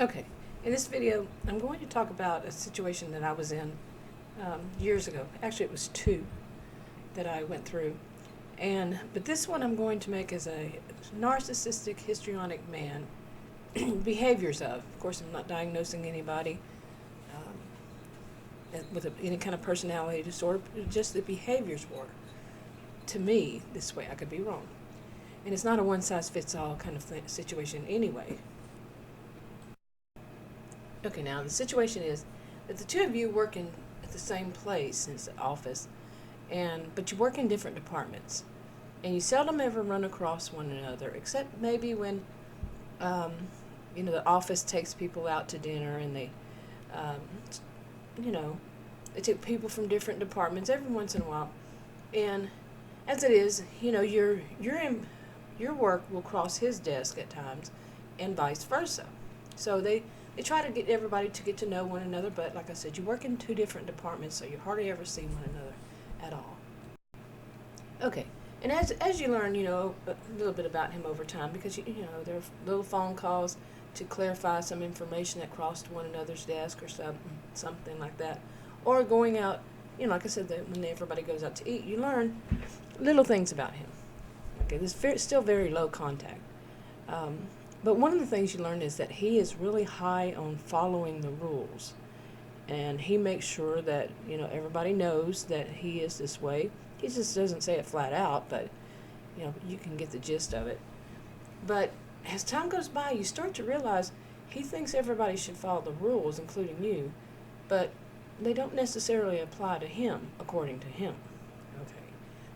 Okay, in this video, I'm going to talk about a situation that I was in years ago. Actually, it was two that I went through. But this one I'm going to make as a narcissistic-histrionic man behaviors of. Of course, I'm not diagnosing anybody with any kind of personality disorder, just the behaviors were. To me, this way, I could be wrong. And it's not a one-size-fits-all kind of situation anyway. Okay, now the situation is that the two of you work at the same place in the office, but you work in different departments, and you seldom ever run across one another, except maybe when the office takes people out to dinner, and they take people from different departments every once in a while, and as it is, your work will cross his desk at times, and vice versa. So they try to get everybody to get to know one another, but like I said, you work in two different departments, so you hardly ever see one another at all. Okay, and as you learn, a little bit about him over time, because there are little phone calls to clarify some information that crossed one another's desk or something like that, or going out, like I said, when everybody goes out to eat, you learn little things about him. Okay, there's still very low contact. But one of the things you learn is that he is really high on following the rules. And he makes sure that, everybody knows that he is this way. He just doesn't say it flat out, but, you can get the gist of it. But as time goes by, you start to realize he thinks everybody should follow the rules, including you, but they don't necessarily apply to him, according to him. Okay,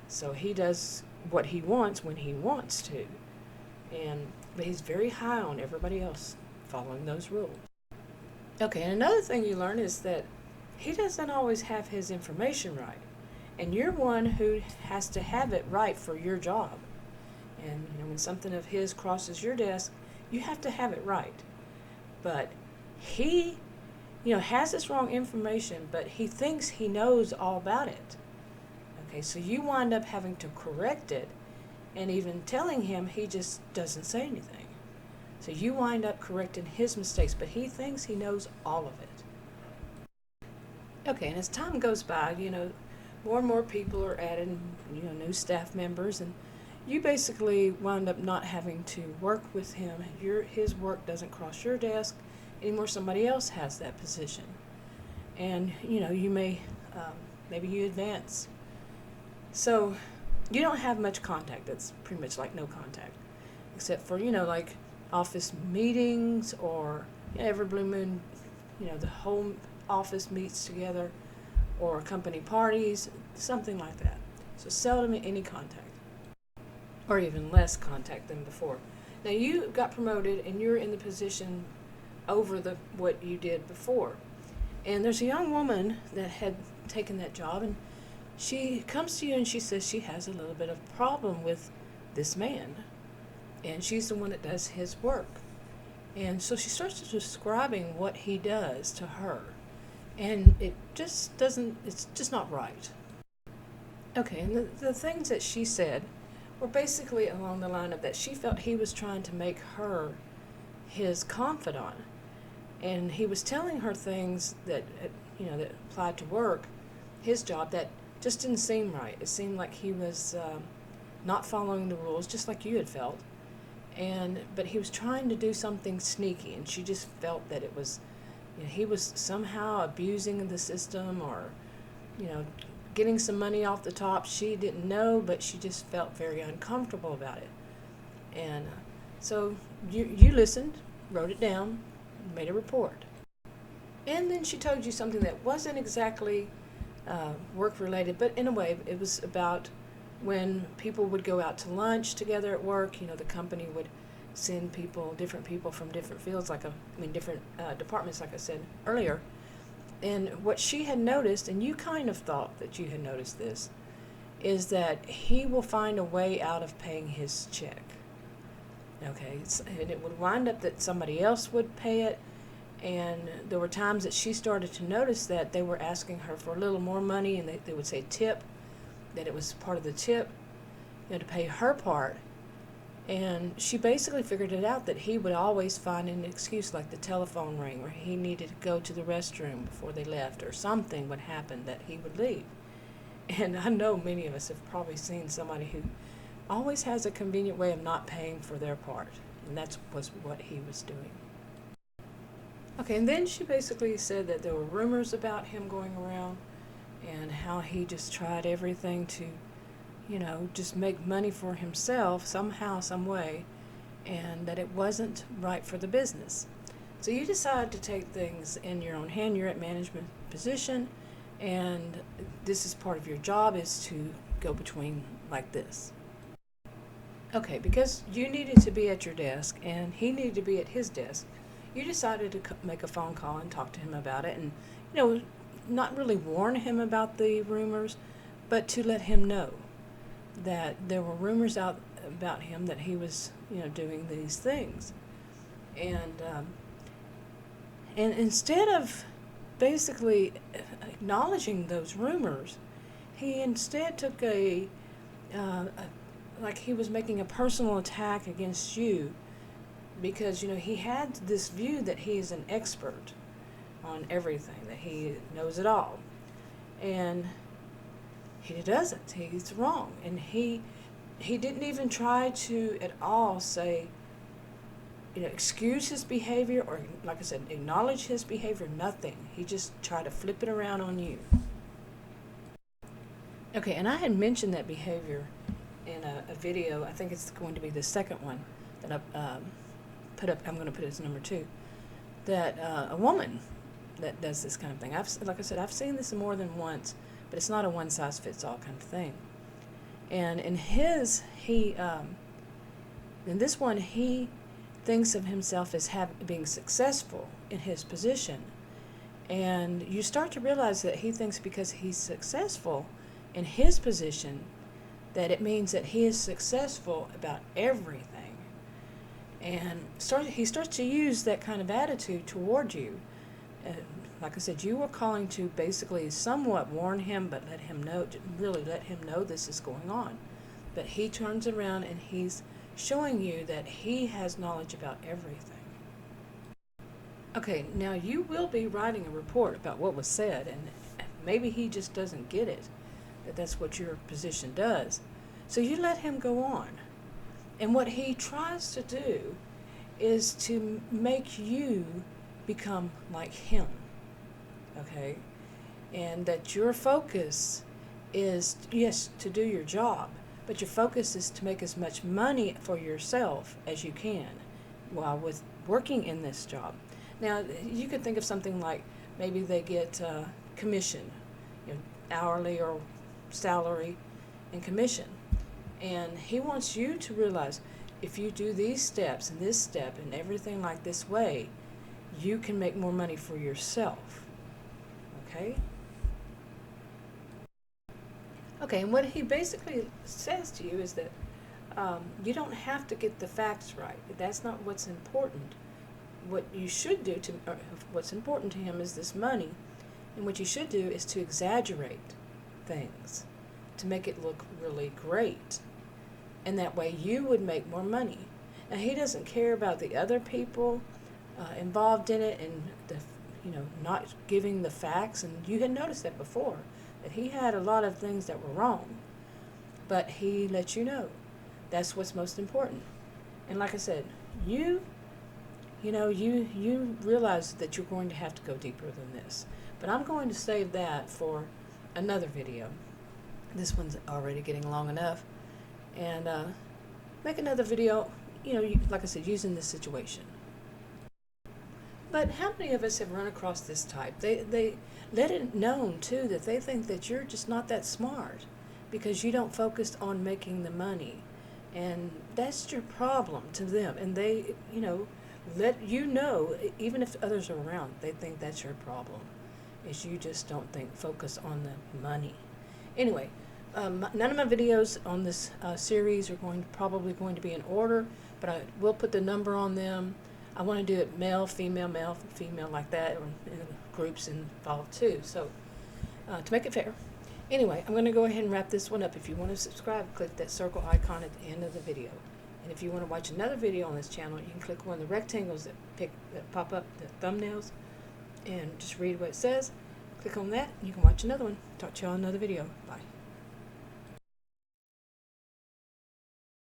so he does what he wants when he wants to. But he's very high on everybody else following those rules. Okay, and another thing you learn is that he doesn't always have his information right. And you're one who has to have it right for your job. And when something of his crosses your desk, you have to have it right. But he, has this wrong information, but he thinks he knows all about it. Okay, so you wind up having to correct it, and even telling him, he just doesn't say anything. So you wind up correcting his mistakes, but he thinks he knows all of it. Okay, and as time goes by, more and more people are added, new staff members, and you basically wind up not having to work with him. His work doesn't cross your desk anymore. Somebody else has that position. And, you may, maybe you advance. So you don't have much contact. That's pretty much like no contact, except for, like office meetings, or every blue moon, the whole office meets together, or company parties, something like that. So seldom any contact, or even less contact than before. Now you got promoted, and you're in the position over what you did before. And there's a young woman that had taken that job, and she comes to you and she says she has a little bit of problem with this man, and she's the one that does his work. And so she starts describing what he does to her, and it's just not right. Okay, and the things that she said were basically along the line of that she felt he was trying to make her his confidant, and he was telling her things that that applied to work, his job, that just didn't seem right. It seemed like he was not following the rules, just like you had felt. But he was trying to do something sneaky, and she just felt that it was, he was somehow abusing the system, or, getting some money off the top. She didn't know, but she just felt very uncomfortable about it. And so you listened, wrote it down, made a report. And then she told you something that wasn't exactly work-related, but in a way it was about when people would go out to lunch together at work. The company would send different people from different fields, different departments, like I said earlier. And what she had noticed, and you kind of thought that you had noticed this, is that he will find a way out of paying his check. Okay, and it would wind up that somebody else would pay it. And there were times that she started to notice that they were asking her for a little more money, and they would say tip, that it was part of the tip, to pay her part. And she basically figured it out that he would always find an excuse, like the telephone rang, or he needed to go to the restroom before they left, or something would happen that he would leave. And I know many of us have probably seen somebody who always has a convenient way of not paying for their part, and that was what he was doing. Okay, and then she basically said that there were rumors about him going around and how he just tried everything to, just make money for himself somehow, some way, and that it wasn't right for the business. So you decide to take things in your own hand. You're at management position, and this is part of your job, is to go between like this. Okay, because you needed to be at your desk and he needed to be at his desk, you decided to make a phone call and talk to him about it, and not really warn him about the rumors, but to let him know that there were rumors out about him, that he was doing these things. And instead of basically acknowledging those rumors, he instead took like he was making a personal attack against you, because he had this view that he is an expert on everything, that he knows it all, and he doesn't. He's wrong. And he didn't even try to at all say, excuse his behavior, or, like I said, acknowledge his behavior. Nothing. He just tried to flip it around on you. Okay, and I had mentioned that behavior in a video. I think it's going to be the second one that I put up. I'm going to put it as number 2. That a woman that does this kind of thing. Like I said, I've seen this more than once, but it's not a one-size-fits-all kind of thing. And in this one, he thinks of himself as being successful in his position. And you start to realize that he thinks because he's successful in his position, that it means that he is successful about everything. And he starts to use that kind of attitude toward you. Like I said, you were calling to basically somewhat warn him, but really let him know this is going on. But he turns around and he's showing you that he has knowledge about everything. Okay, now you will be writing a report about what was said, and maybe he just doesn't get it, that that's what your position does. So you let him go on. And what he tries to do is to make you become like him, okay? And that your focus is, yes, to do your job, but your focus is to make as much money for yourself as you can while working in this job. Now, you could think of something like maybe they get commission, hourly or salary and commission. And he wants you to realize, if you do these steps and this step and everything like this way, you can make more money for yourself. Okay? Okay, and what he basically says to you is that you don't have to get the facts right. That's not what's important. What you should do, what's important to him is this money, and what you should do is to exaggerate things, to make it look really great. And that way you would make more money. Now, he doesn't care about the other people involved in it, and not giving the facts. And you had noticed that before, that he had a lot of things that were wrong, but he let you know that's what's most important. And like I said, you realize that you're going to have to go deeper than this. But I'm going to save that for another video. This one's already getting long enough. And make another video, like I said, using this situation. But how many of us have run across this type? They let it known, too, that they think that you're just not that smart because you don't focus on making the money. And that's your problem to them. And they, let you know, even if others are around, they think that's your problem, is you just don't focus on the money. Anyway, none of my videos on this series are probably going to be in order, but I will put the number on them. I want to do it male, female, like that, or groups involved too. So to make it fair. Anyway, I'm going to go ahead and wrap this one up. If you want to subscribe, click that circle icon at the end of the video. And if you want to watch another video on this channel, you can click one of the rectangles that pop up, the thumbnails, and just read what it says. Click on that, and you can watch another one. Talk to you on another video. Bye.